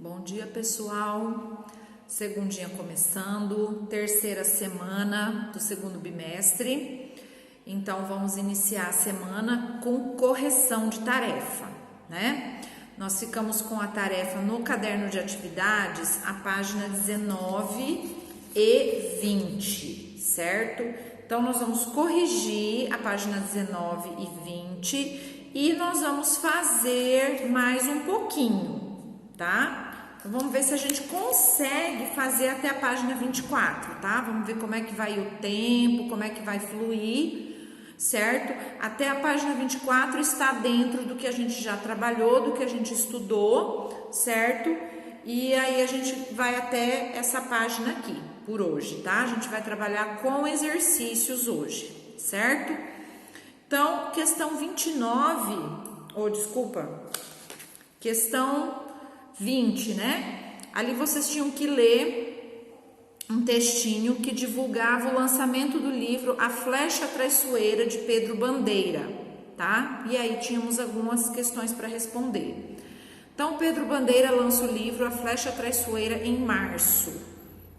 Bom dia, pessoal. Segundinha começando, terceira semana do segundo bimestre. Então, vamos iniciar a semana com correção de tarefa, né? Nós ficamos com a tarefa no caderno de atividades, a página 19 e 20, certo? Então, nós vamos corrigir a página 19 e 20 e nós vamos fazer mais um pouquinho, tá? Então, vamos ver se a gente consegue fazer até a página 24, tá? Vamos ver como é que vai o tempo, como é que vai fluir, certo? Até a página 24 está dentro do que a gente já trabalhou, do que a gente estudou, certo? E aí a gente vai até essa página aqui, por hoje, tá? A gente vai trabalhar com exercícios hoje, certo? Então, questão 20, né? Ali vocês tinham que ler um textinho que divulgava o lançamento do livro A Flecha Traiçoeira, de Pedro Bandeira, tá? E aí tínhamos algumas questões para responder. Então, Pedro Bandeira lança o livro A Flecha Traiçoeira em março,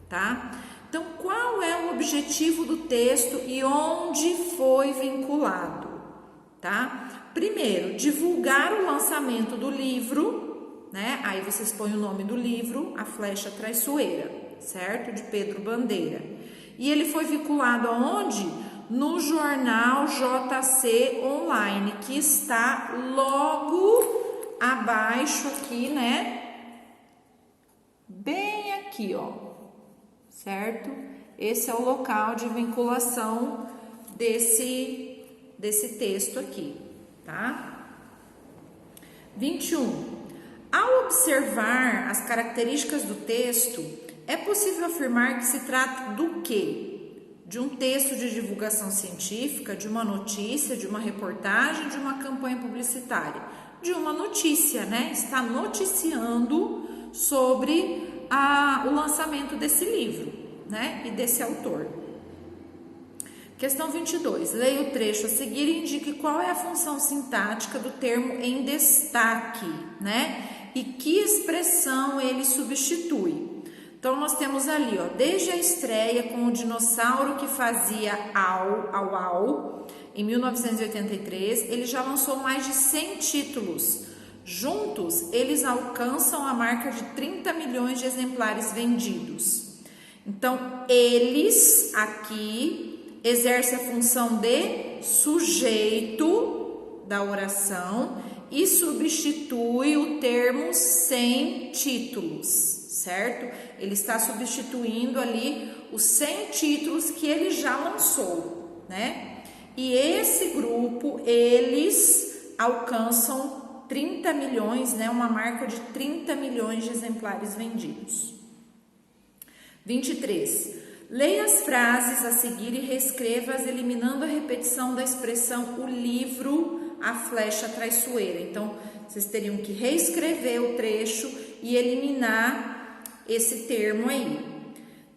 tá? Então, qual é o objetivo do texto e onde foi vinculado, tá? Primeiro, divulgar o lançamento do livro, né? Aí vocês põem o nome do livro, A Flecha Traiçoeira, certo? De Pedro Bandeira. E ele foi vinculado aonde? No jornal JC Online, que está logo abaixo aqui, né? Bem aqui, ó, certo? Esse é o local de vinculação desse texto aqui, tá? 21. Ao observar as características do texto, é possível afirmar que se trata do quê? De um texto de divulgação científica, de uma notícia, de uma reportagem, de uma campanha publicitária? De uma notícia, né? Está noticiando sobre o lançamento desse livro, né? E desse autor. Questão 22. Leia o trecho a seguir e indique qual é a função sintática do termo em destaque, né? E que expressão ele substitui. Então, nós temos ali, ó, desde a estreia com o dinossauro que fazia au, em 1983, ele já lançou mais de 100 títulos. Juntos, eles alcançam a marca de 30 milhões de exemplares vendidos. Então, eles aqui exercem a função de sujeito da oração e substitui o termo sem títulos, certo? Ele está substituindo ali os 100 títulos que ele já lançou, né? E esse grupo, eles alcançam 30 milhões, né? Uma marca de 30 milhões de exemplares vendidos. 23. Leia as frases a seguir e reescreva-as, eliminando a repetição da expressão o livro A Flecha Traiçoeira. Então, vocês teriam que reescrever o trecho e eliminar esse termo aí.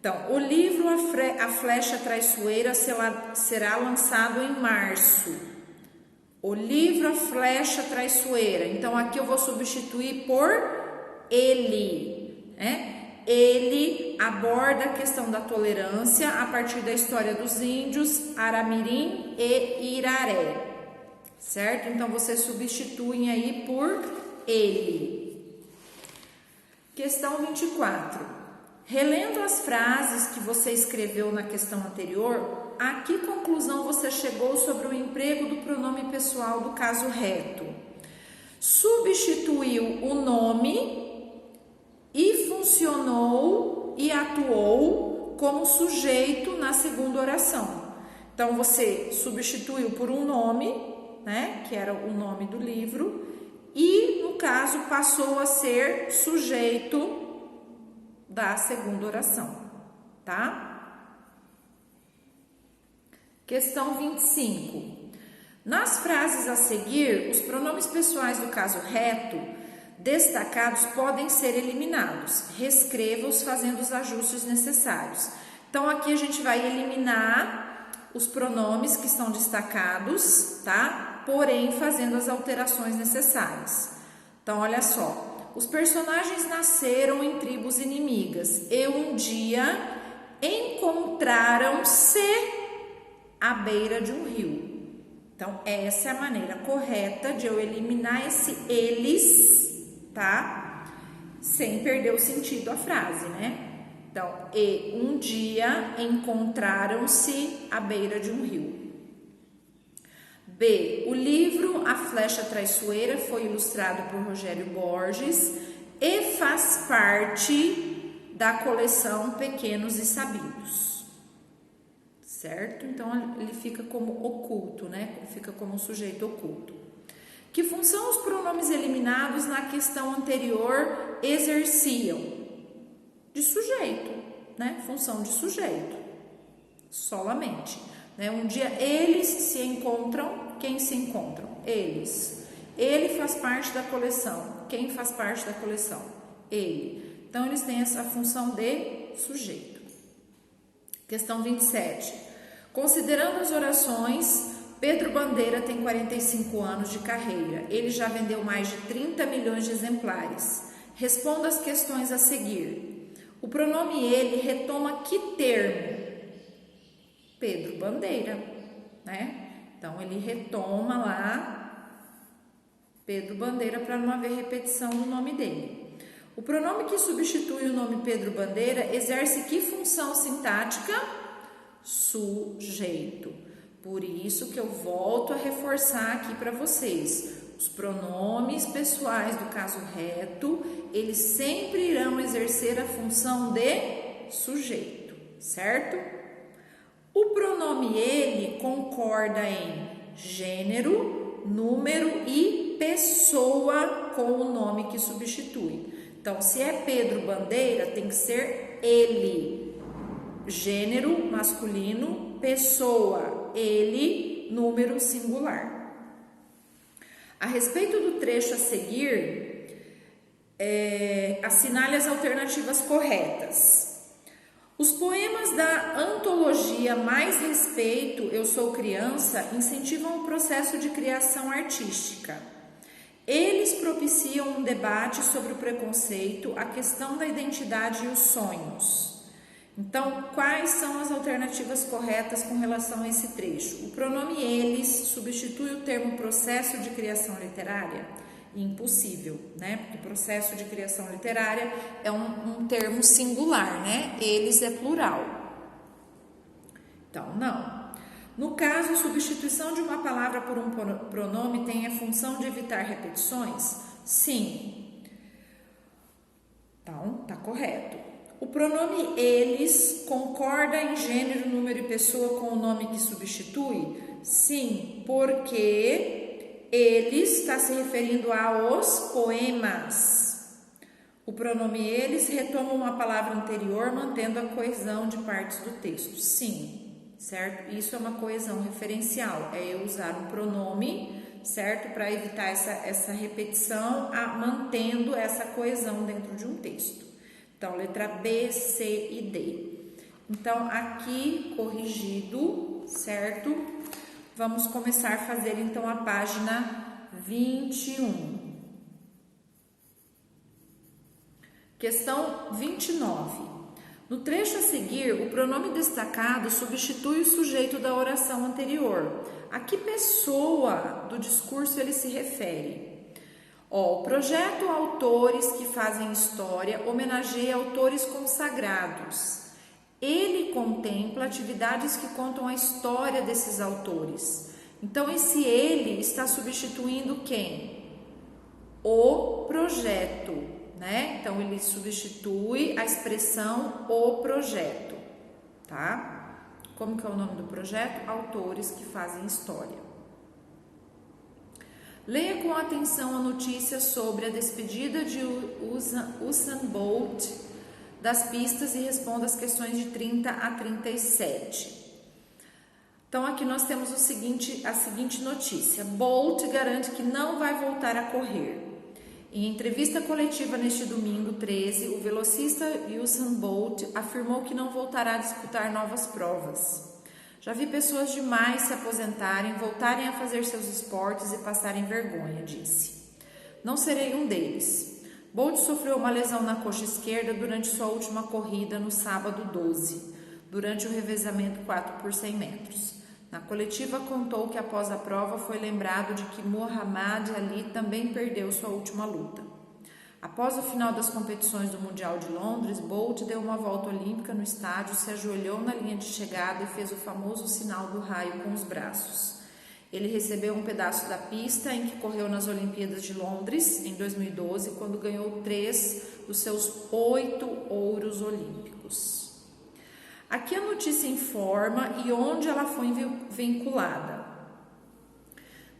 Então, o livro A Flecha Traiçoeira será lançado em março. O livro A Flecha Traiçoeira. Então, aqui eu vou substituir por ele, né? Ele aborda a questão da tolerância a partir da história dos índios Aramirim e Iraré, certo? Então, vocês substituem aí por ele. Questão 24. Relendo as frases que você escreveu na questão anterior, a que conclusão você chegou sobre o emprego do pronome pessoal do caso reto? Substituiu o nome e funcionou e atuou como sujeito na segunda oração. Então, você substituiu por um nome, né, que era o nome do livro, e, no caso, passou a ser sujeito da segunda oração, tá? Questão 25. Nas frases a seguir, os pronomes pessoais do caso reto destacados podem ser eliminados. Reescreva-os fazendo os ajustes necessários. Então, aqui a gente vai eliminar os pronomes que estão destacados, tá? Porém, fazendo as alterações necessárias. Então, olha só. os personagens nasceram em tribos inimigas e um dia encontraram-se à beira de um rio. Então, essa é a maneira correta de eu eliminar esse eles, tá? Sem perder o sentido da frase, né? Então, e um dia encontraram-se à beira de um rio. B. O livro A Flecha Traiçoeira foi ilustrado por Rogério Borges e faz parte da coleção Pequenos e Sabidos. Certo? Então, ele fica como oculto, né? Fica como um sujeito oculto. Que função os pronomes eliminados na questão anterior exerciam? De sujeito, né? Função de sujeito, solamente. Né? Um dia eles se encontram, quem se encontram? Eles. Ele faz parte da coleção, quem faz parte da coleção? Ele. Então, eles têm essa função de sujeito. Questão 27. Considerando as orações, Pedro Bandeira tem 45 anos de carreira. Ele já vendeu mais de 30 milhões de exemplares. Responda as questões a seguir. O pronome ele retoma que termo? Pedro Bandeira, né? Então, ele retoma lá Pedro Bandeira para não haver repetição do nome dele. O pronome que substitui o nome Pedro Bandeira exerce que função sintática? Sujeito. Por isso que eu volto a reforçar aqui para vocês. Os pronomes pessoais do caso reto, eles sempre irão exercer a função de sujeito, certo? O pronome ele concorda em gênero, número e pessoa com o nome que substitui. Então, se é Pedro Bandeira, tem que ser ele. Gênero masculino, pessoa, ele, número singular. A respeito do trecho a seguir, assinale as alternativas corretas. Os poemas da antologia Mais Respeito, Eu Sou Criança, incentivam o processo de criação artística. Eles propiciam um debate sobre o preconceito, a questão da identidade e os sonhos. Então, quais são as alternativas corretas com relação a esse trecho? O pronome eles substitui o termo processo de criação literária? Impossível, né? Porque processo de criação literária é um termo singular, né? Eles é plural. Então, não. No caso, a substituição de uma palavra por um pronome tem a função de evitar repetições? Sim. Então, tá correto. O pronome eles concorda em gênero, número e pessoa com o nome que substitui? Sim, porque eles está se referindo aos poemas. O pronome eles retoma uma palavra anterior, mantendo a coesão de partes do texto. Sim, certo? Isso é uma coesão referencial, é eu usar um pronome, certo? Para evitar essa repetição, mantendo essa coesão dentro de um texto. Então, letra B, C e D. Então, aqui, corrigido, certo? Vamos começar a fazer, então, a página 21. Questão 29. No trecho a seguir, o pronome destacado substitui o sujeito da oração anterior. A que pessoa do discurso ele se refere? O projeto Autores que Fazem História homenageia autores consagrados. Ele contempla atividades que contam a história desses autores. Então, esse ele está substituindo quem? O projeto, né? Então, ele substitui a expressão o projeto, tá? Como que é o nome do projeto? Autores que Fazem História. Leia com atenção a notícia sobre a despedida de Usain Bolt das pistas e responda as questões de 30 a 37. Então, aqui nós temos a seguinte notícia. Bolt garante que não vai voltar a correr. Em entrevista coletiva neste domingo 13, o velocista Usain Bolt afirmou que não voltará a disputar novas provas. Já vi pessoas demais se aposentarem, voltarem a fazer seus esportes e passarem vergonha, disse. Não serei um deles. Bolt sofreu uma lesão na coxa esquerda durante sua última corrida no sábado 12, durante o revezamento 4 por 100 metros. Na coletiva contou que após a prova foi lembrado de que Muhammad Ali também perdeu sua última luta. Após o final das competições do Mundial de Londres, Bolt deu uma volta olímpica no estádio, se ajoelhou na linha de chegada e fez o famoso sinal do raio com os braços. Ele recebeu um pedaço da pista em que correu nas Olimpíadas de Londres, em 2012, quando ganhou 3 dos seus 8 ouros olímpicos. Aqui a notícia informa e onde ela foi vinculada.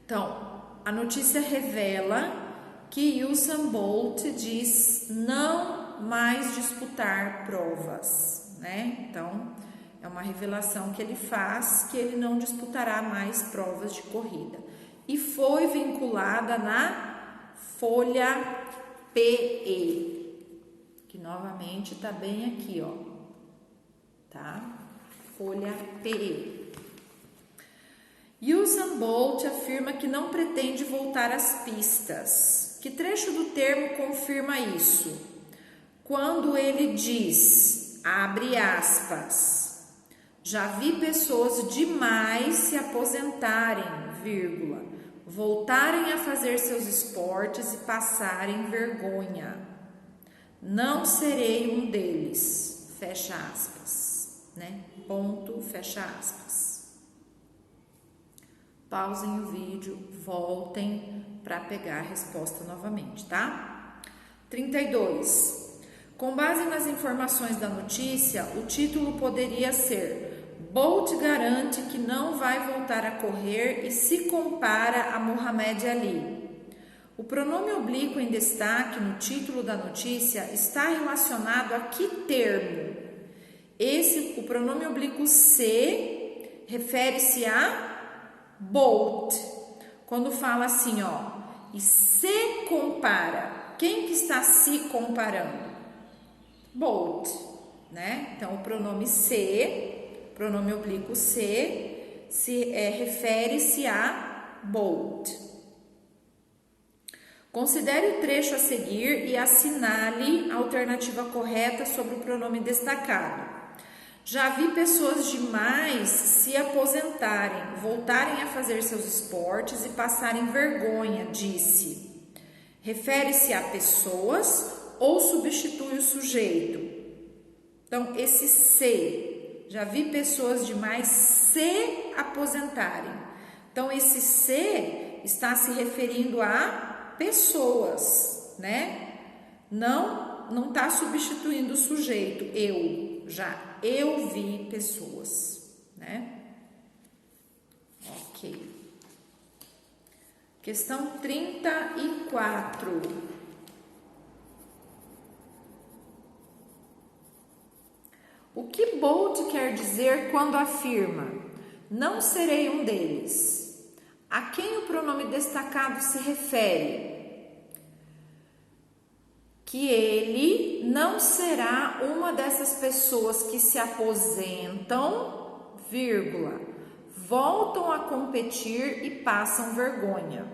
Então, a notícia revela que Usain Bolt diz não mais disputar provas, né? Então, é uma revelação que ele faz, que ele não disputará mais provas de corrida. E foi vinculada na Folha PE, que novamente está bem aqui, ó, tá? Folha PE. Usain Bolt afirma que não pretende voltar às pistas. Que trecho do termo confirma isso? Quando ele diz, abre aspas, já vi pessoas demais se aposentarem, vírgula, voltarem a fazer seus esportes e passarem vergonha. Não serei um deles, fecha aspas, né? Ponto, fecha aspas. Pausem o vídeo, voltem para pegar a resposta novamente, tá? 32. Com base nas informações da notícia, o título poderia ser Bolt garante que não vai voltar a correr e se compara a Muhammad Ali. O pronome oblíquo em destaque no título da notícia está relacionado a que termo? O pronome oblíquo se refere-se a Bolt. Quando fala assim, ó, e se compara, quem que está se comparando? Bolt, né? Então, o pronome se, pronome oblíquo se refere-se a Bolt. Considere o trecho a seguir e assinale a alternativa correta sobre o pronome destacado. Já vi pessoas demais se aposentarem, voltarem a fazer seus esportes e passarem vergonha, disse. Refere-se a pessoas ou substitui o sujeito? Então, esse se, já vi pessoas demais se aposentarem. Então, esse se está se referindo a pessoas, né? Não está substituindo o sujeito, eu vi pessoas, né? Ok. Questão 34. O que Bolt quer dizer quando afirma, não serei um deles? A quem o pronome destacado se refere? Que ele não será uma dessas pessoas que se aposentam, vírgula, voltam a competir e passam vergonha.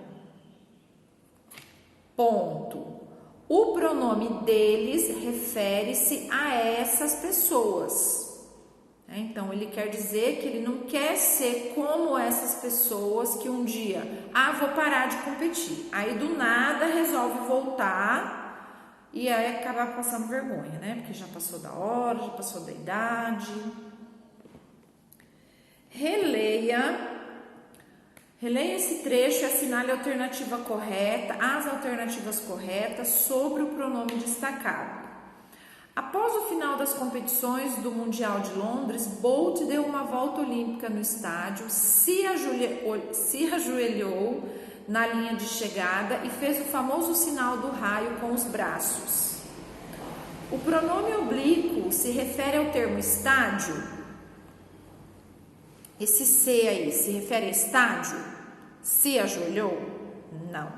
Ponto. O pronome deles refere-se a essas pessoas. Então, ele quer dizer que ele não quer ser como essas pessoas que um dia, vou parar de competir. Aí, do nada, resolve voltar e aí acabar passando vergonha, né? Porque já passou da hora, já passou da idade. Releia esse trecho e assinale a alternativa correta, as alternativas corretas sobre o pronome destacado. Após o final das competições do Mundial de Londres, Bolt deu uma volta olímpica no estádio, se ajoelhou na linha de chegada e fez o famoso sinal do raio com os braços. O pronome oblíquo se refere ao termo estádio. Esse se aí se refere a estádio? Se ajoelhou? Não.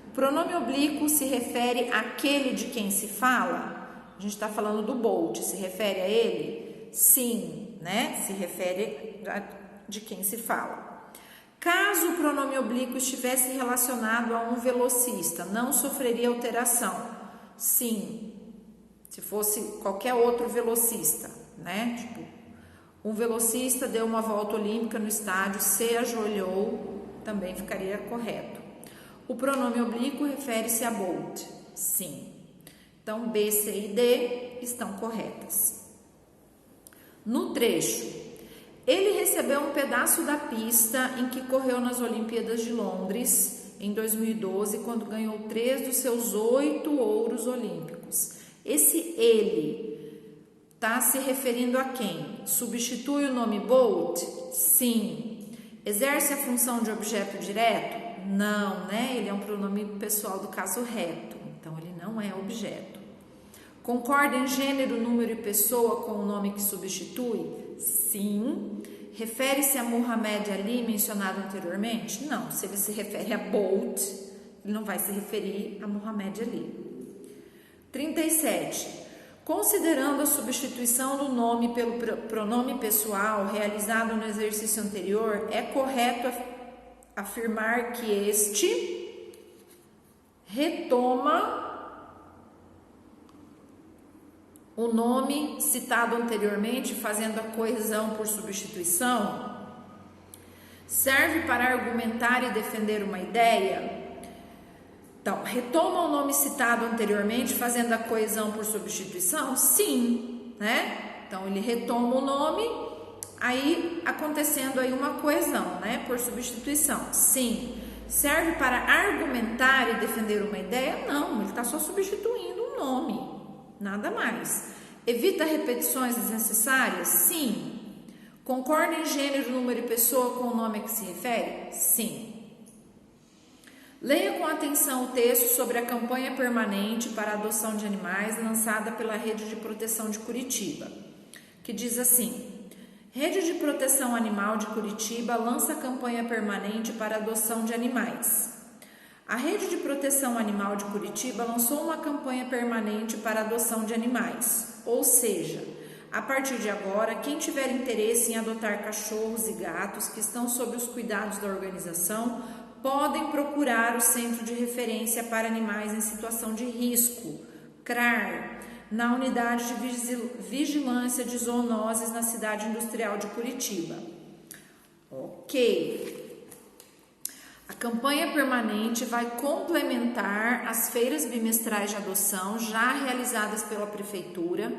O pronome oblíquo se refere àquele de quem se fala? A gente está falando do Bolt, se refere a ele? Sim, né? Se refere a de quem se fala. Caso o pronome oblíquo estivesse relacionado a um velocista, não sofreria alteração. Sim. Se fosse qualquer outro velocista, né? Tipo, um velocista deu uma volta olímpica no estádio, se ajoelhou, também ficaria correto. O pronome oblíquo refere-se a Bolt. Sim. Então, B, C e D estão corretas. No trecho, ele recebeu um pedaço da pista em que correu nas Olimpíadas de Londres em 2012, quando ganhou 3 dos seus 8 ouros olímpicos. Esse ele está se referindo a quem? Substitui o nome Bolt? Sim. Exerce a função de objeto direto? Não, né? Ele é um pronome pessoal do caso reto, então ele não é objeto. Concorda em gênero, número e pessoa com o nome que substitui? Sim. Refere-se a Muhammad Ali, mencionado anteriormente? Não. Se ele se refere a Bolt, ele não vai se referir a Muhammad Ali. 37. Considerando a substituição do nome pelo pronome pessoal realizado no exercício anterior, é correto afirmar que este retoma o nome citado anteriormente, fazendo a coesão por substituição? Serve para argumentar e defender uma ideia? Então, retoma o nome citado anteriormente, fazendo a coesão por substituição? Sim, né? Então, ele retoma o nome, aí acontecendo aí uma coesão, né? Por substituição? Sim. Serve para argumentar e defender uma ideia? Não, ele está só substituindo um nome, nada mais. Evita repetições desnecessárias? Sim. Concorda em gênero, número e pessoa com o nome a que se refere? Sim. Leia com atenção o texto sobre a campanha permanente para a adoção de animais lançada pela Rede de Proteção de Curitiba, que diz assim: Rede de Proteção Animal de Curitiba lança a campanha permanente para a adoção de animais. A Rede de Proteção Animal de Curitiba lançou uma campanha permanente para a adoção de animais, ou seja, a partir de agora, quem tiver interesse em adotar cachorros e gatos que estão sob os cuidados da organização, podem procurar o Centro de Referência para Animais em Situação de Risco, CRAR, na Unidade de Vigilância de Zoonoses na Cidade Industrial de Curitiba. Ok. A campanha permanente vai complementar as feiras bimestrais de adoção já realizadas pela Prefeitura.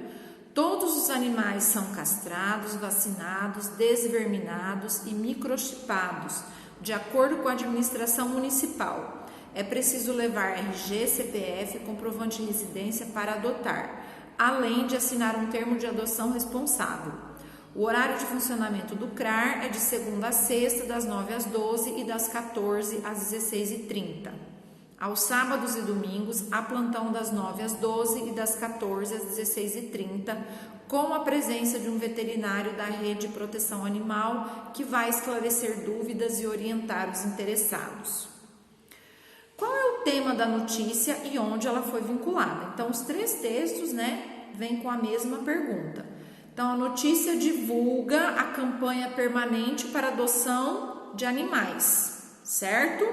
Todos os animais são castrados, vacinados, desverminados e microchipados, de acordo com a administração municipal. É preciso levar RG, CPF e comprovante de residência para adotar, além de assinar um termo de adoção responsável. O horário de funcionamento do CRAR é de segunda a sexta, das 9 às 12 e das 14 às 16h30. Aos sábados e domingos, há plantão das 9 às 12 e das 14 às 16h30, com a presença de um veterinário da Rede de Proteção Animal que vai esclarecer dúvidas e orientar os interessados. Qual é o tema da notícia e onde ela foi vinculada? Então, os 3 textos, vêm com a mesma pergunta. Então, a notícia divulga a campanha permanente para adoção de animais, certo?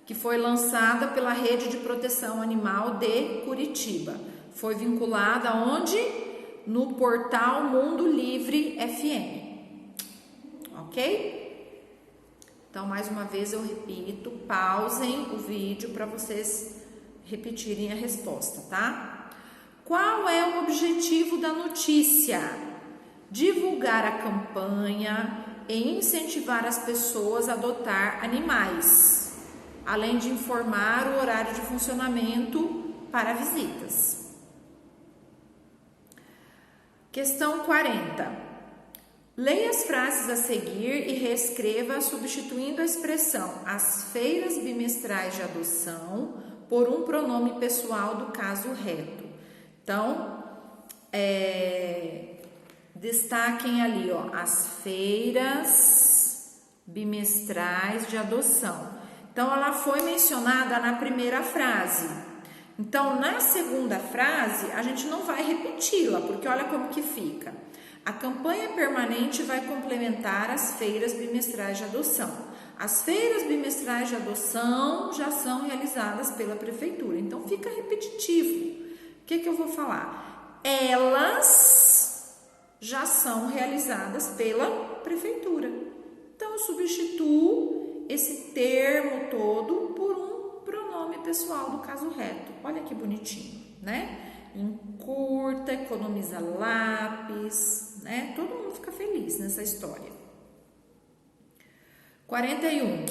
Que foi lançada pela Rede de Proteção Animal de Curitiba. Foi vinculada aonde? No portal Mundo Livre FM. Ok? Então, mais uma vez eu repito, pausem o vídeo para vocês repetirem a resposta, tá? Qual é o objetivo da notícia? Divulgar a campanha e incentivar as pessoas a adotar animais, além de informar o horário de funcionamento para visitas. Questão 40. Leia as frases a seguir e reescreva substituindo a expressão as feiras bimestrais de adoção por um pronome pessoal do caso reto. Então, destaquem ali, as feiras bimestrais de adoção. Então, ela foi mencionada na primeira frase. Então, na segunda frase, a gente não vai repeti-la, porque olha como que fica. A campanha permanente vai complementar as feiras bimestrais de adoção. As feiras bimestrais de adoção já são realizadas pela prefeitura. Então, fica repetitivo. O que eu vou falar? Elas já são realizadas pela prefeitura. Então, eu substituo esse termo todo por um pronome pessoal do caso reto. Olha que bonitinho, né? Encurta, economiza lápis, né? Todo mundo fica feliz nessa história. 41.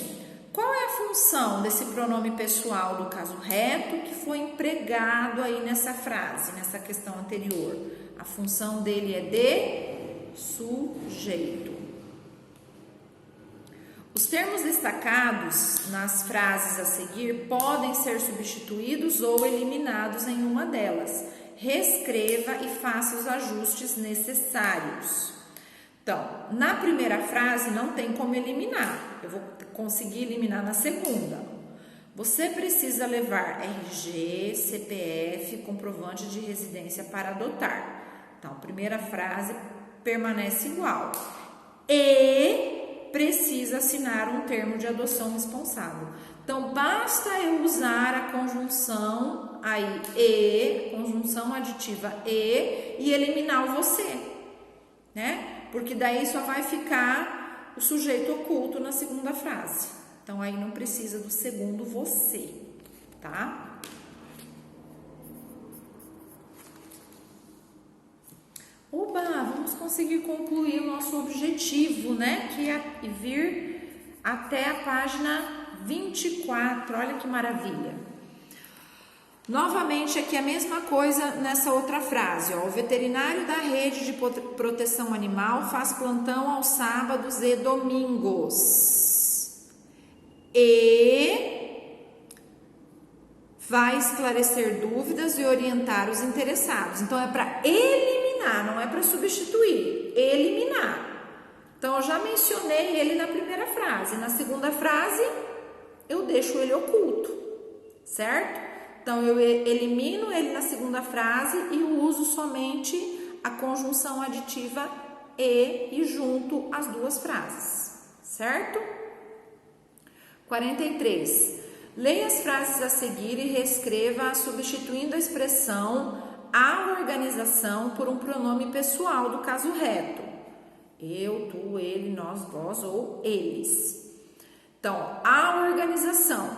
Qual é a função desse pronome pessoal do caso reto que foi empregado aí nessa frase, nessa questão anterior? A função dele é de sujeito. Os termos destacados nas frases a seguir podem ser substituídos ou eliminados em uma delas. Reescreva e faça os ajustes necessários. Então, na primeira frase não tem como eliminar. Eu vou conseguir eliminar na segunda. Você precisa levar RG, CPF, comprovante de residência para adotar. Então, a primeira frase permanece igual. E precisa assinar um termo de adoção responsável. Então, basta eu usar a conjunção aí e, conjunção aditiva e eliminar o você, né? Porque daí só vai ficar o sujeito oculto na segunda frase. Então, aí não precisa do segundo você, tá? Oba, vamos conseguir concluir o nosso objetivo, né? Que é vir até a página 24. Olha que maravilha. Novamente, aqui a mesma coisa nessa outra frase. Ó. O veterinário da rede de proteção animal faz plantão aos sábados e domingos. E vai esclarecer dúvidas e orientar os interessados. Então, é para eliminar, não é para substituir. Eliminar. Então, eu já mencionei ele na primeira frase. Na segunda frase, eu deixo ele oculto, certo? Então, eu elimino ele na segunda frase e uso somente a conjunção aditiva e junto as duas frases, certo? 43. Leia as frases a seguir e reescreva substituindo a expressão a organização por um pronome pessoal do caso reto. Eu, tu, ele, nós, vós ou eles. Então, a organização,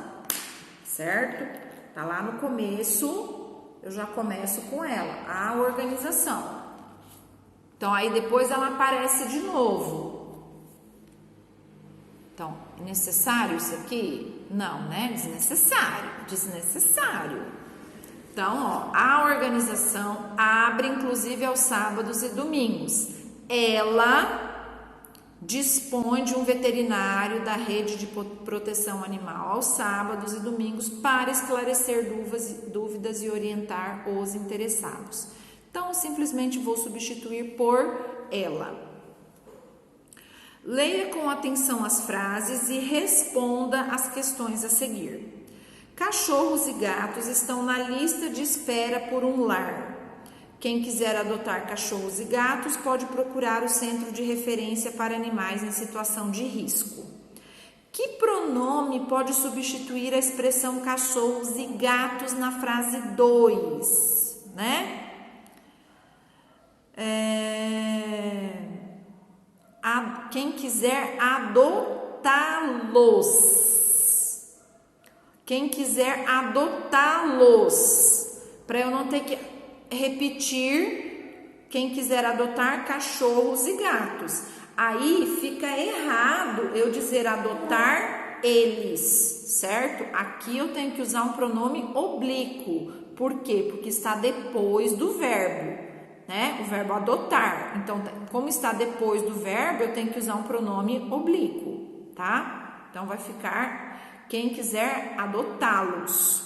certo? Tá lá no começo, eu já começo com ela, a organização. Então, aí depois ela aparece de novo. Então, é necessário isso aqui? Não, né? Desnecessário. Então, ó, a organização abre inclusive aos sábados e domingos. Ela dispõe de um veterinário da rede de proteção animal aos sábados e domingos para esclarecer dúvidas e orientar os interessados. Então, simplesmente vou substituir por ela. Leia com atenção as frases e responda as questões a seguir. Cachorros e gatos estão na lista de espera por um lar. Quem quiser adotar cachorros e gatos pode procurar o Centro de Referência para Animais em Situação de Risco. Que pronome pode substituir a expressão cachorros e gatos na frase 2, né? Quem quiser adotá-los. Quem quiser adotá-los. Para eu não ter que repetir, quem quiser adotar cachorros e gatos. Aí fica errado eu dizer adotar eles, certo? Aqui eu tenho que usar um pronome oblíquo. Por quê? Porque está depois do verbo, né? O verbo adotar. Então, como está depois do verbo, eu tenho que usar um pronome oblíquo, tá? Então, vai ficar quem quiser adotá-los.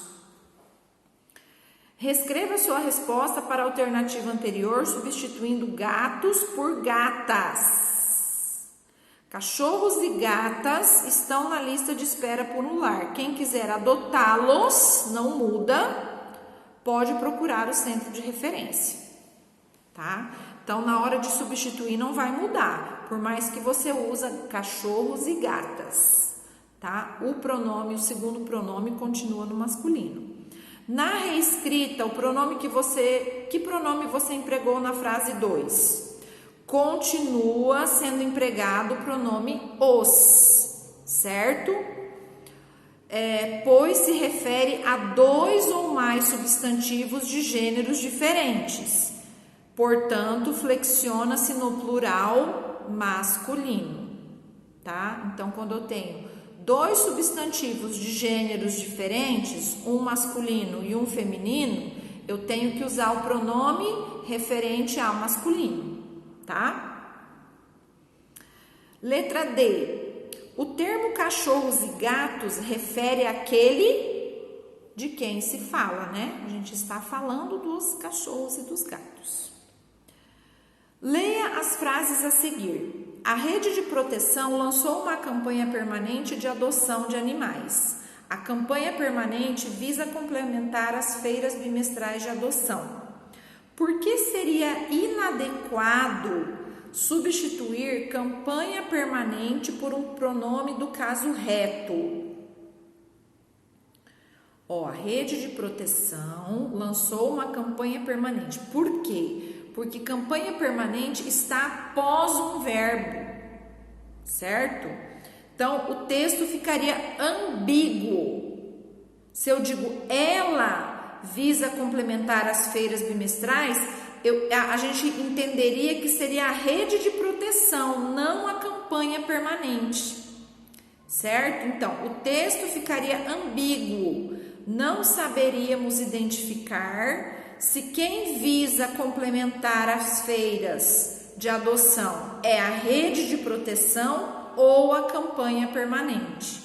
Reescreva sua resposta para a alternativa anterior, substituindo gatos por gatas. Cachorros e gatas estão na lista de espera por um lar. Quem quiser adotá-los, não muda, pode procurar o centro de referência, tá? Então, na hora de substituir, não vai mudar, por mais que você use cachorros e gatas. tá? O segundo pronome continua no masculino. Na reescrita, que pronome você empregou na frase 2? Continua sendo empregado o pronome os, certo? Pois se refere a 2 ou mais substantivos de gêneros diferentes. Portanto, flexiona-se no plural masculino, tá? Então, quando eu tenho 2 substantivos de gêneros diferentes, um masculino e um feminino, eu tenho que usar o pronome referente ao masculino, tá? Letra D. O termo cachorros e gatos refere àquele de quem se fala, né? A gente está falando dos cachorros e dos gatos. Leia as frases a seguir. A rede de proteção lançou uma campanha permanente de adoção de animais. A campanha permanente visa complementar as feiras bimestrais de adoção. Por que seria inadequado substituir campanha permanente por um pronome do caso reto? A rede de proteção lançou uma campanha permanente. Por quê? Porque campanha permanente está após um verbo, certo? Então, o texto ficaria ambíguo. Se eu digo ela visa complementar as feiras bimestrais, a gente entenderia que seria a rede de proteção, não a campanha permanente, certo? Então, o texto ficaria ambíguo. Não saberíamos identificar se quem visa complementar as feiras de adoção é a rede de proteção ou a campanha permanente,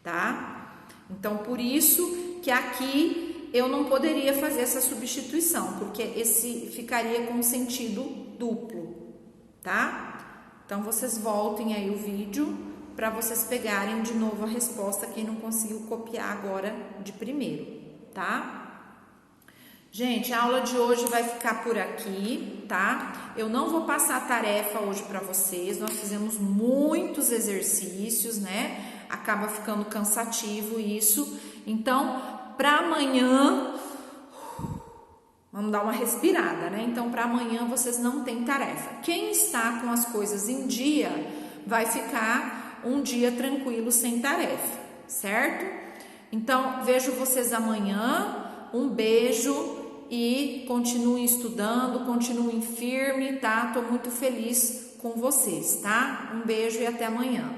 tá? Então, por isso que aqui eu não poderia fazer essa substituição, porque esse ficaria com sentido duplo, tá? Então, vocês voltem aí o vídeo para vocês pegarem de novo a resposta, quem não conseguiu copiar agora de primeiro, tá? Gente, a aula de hoje vai ficar por aqui, tá? Eu não vou passar a tarefa hoje para vocês, nós fizemos muitos exercícios, né? Acaba ficando cansativo isso. Então, para amanhã, vamos dar uma respirada, né? Então, para amanhã vocês não têm tarefa. Quem está com as coisas em dia vai ficar um dia tranquilo sem tarefa, certo? Então, vejo vocês amanhã. Um beijo e continuem estudando, continuem firme, tá? Tô muito feliz com vocês, tá? Um beijo e até amanhã.